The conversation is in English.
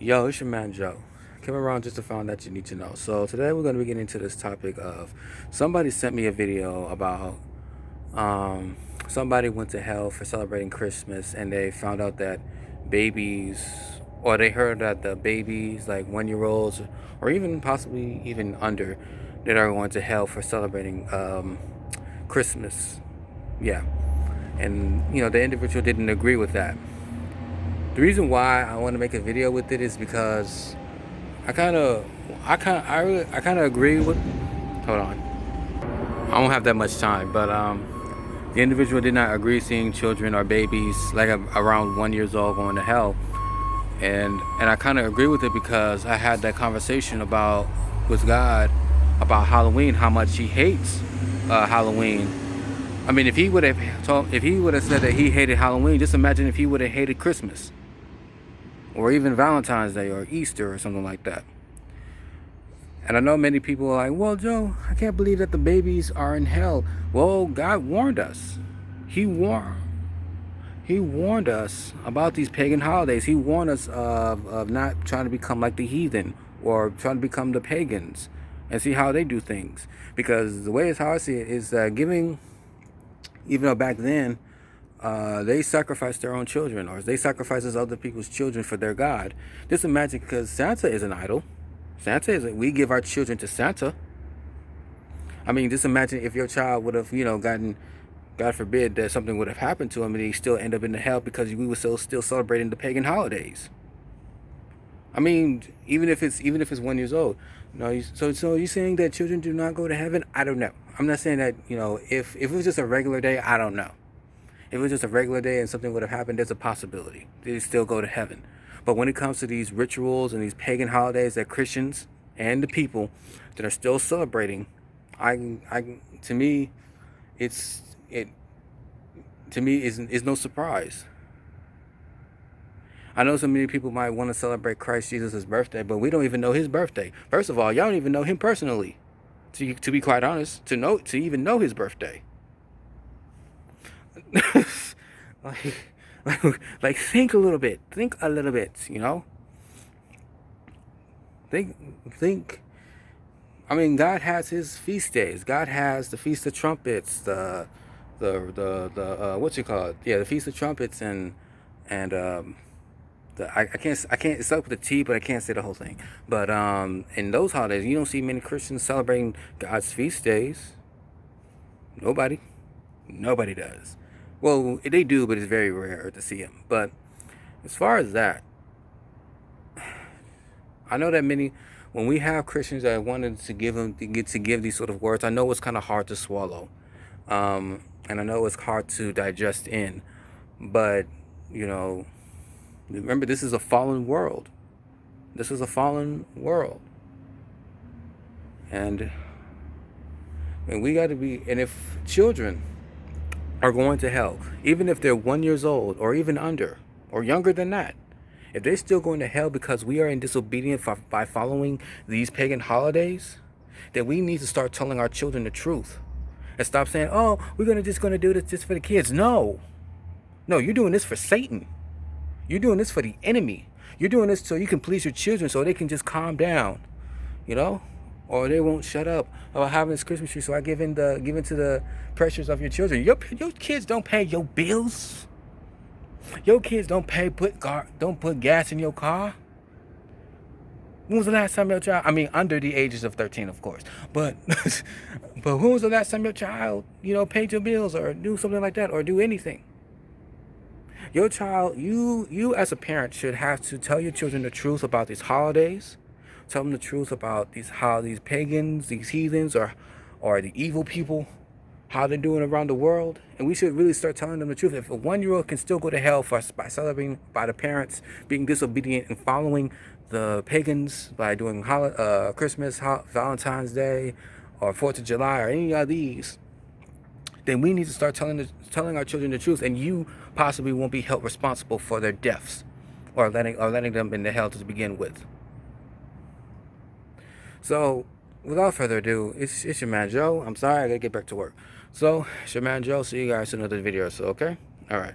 Yo, it's your man Joe. Came around just to find that you need to know. So today we're going to be getting into this topic of somebody sent me a video about somebody went to hell for celebrating Christmas and they found out that babies, or they heard that the babies, like 1 year olds, or even possibly even under, that are going to hell for celebrating Christmas. Yeah. And the individual didn't agree with that. The reason why I want to make a video with it is because I kind of agree with. Hold on, I don't have that much time, but the individual did not agree seeing children or babies like around 1 years old going to hell, and I kind of agree with it because I had that conversation about with God about Halloween, how much He hates Halloween. I mean, if He would have said that He hated Halloween, just imagine if He would have hated Christmas, or even Valentine's Day or Easter or something like that. And I know many people are like, well, Joe, I can't believe that the babies are in hell. Well, God warned us. He warned us about these pagan holidays. He warned us of not trying to become like the heathen or trying to become the pagans and see how they do things. Because the way it's how I see it is giving, even though back then, they sacrificed their own children, or they sacrifices other people's children for their God. Just imagine, because Santa is an idol. We give our children to Santa. I mean, just imagine if your child would have, gotten, God forbid, that something would have happened to him and he still end up in the hell because we were still celebrating the pagan holidays. I mean, even if it's 1 year old. No, so you saying that children do not go to heaven? I don't know. I'm not saying that, if it was just a regular day, I don't know. If it was just a regular day and something would have happened, there's a possibility they still go to heaven. But when it comes to these rituals and these pagan holidays that Christians and the people that are still celebrating, to me, is no surprise. I know so many people might want to celebrate Christ Jesus' birthday, but we don't even know His birthday. First of all, y'all don't even know Him personally. To be quite honest, to even know His birthday. like think a little bit. Think, Think. I mean, God has His feast days. God has the Feast of Trumpets, the what you call it? Yeah, the Feast of Trumpets, and I can't it's up with the T, but I can't say the whole thing. But in those holidays, you don't see many Christians celebrating God's feast days. Nobody does. Well, they do, but it's very rare to see them. But as far as that, I know that when we have Christians that wanted to give these sort of words, I know it's kind of hard to swallow, and I know it's hard to digest in. But remember, this is a fallen world. And we got to be. And if children are going to hell, even if they're 1 year old or even under or younger than that, if they're still going to hell because we are in disobedience by following these pagan holidays, then we need to start telling our children the truth and stop saying, oh, we're just going to do this just for the kids. No, you're doing this for Satan. You're doing this for the enemy. You're doing this so you can please your children, so they can just calm down, or they won't shut up about having this Christmas tree. So I give in to the pressures of your children. Your kids don't pay your bills. Your kids don't put gas in your car. When was the last time your child? I mean, under the ages of 13, of course. But but when was the last time your child, paid your bills or do something like that or do anything? Your child, you as a parent should have to tell your children the truth about these holidays. Tell them the truth about these pagans, these heathens, or the evil people, how they're doing around the world. And we should really start telling them the truth. If a 1-year-old can still go to hell by celebrating, by the parents being disobedient and following the pagans by doing Christmas, Valentine's Day, or 4th of July, or any of these, then we need to start telling our children the truth, and you possibly won't be held responsible for their deaths or letting them into hell to begin with. So, without further ado, it's your man Joe. I'm sorry, I gotta get back to work. So, it's your man Joe. See you guys in another video. So, okay? All right.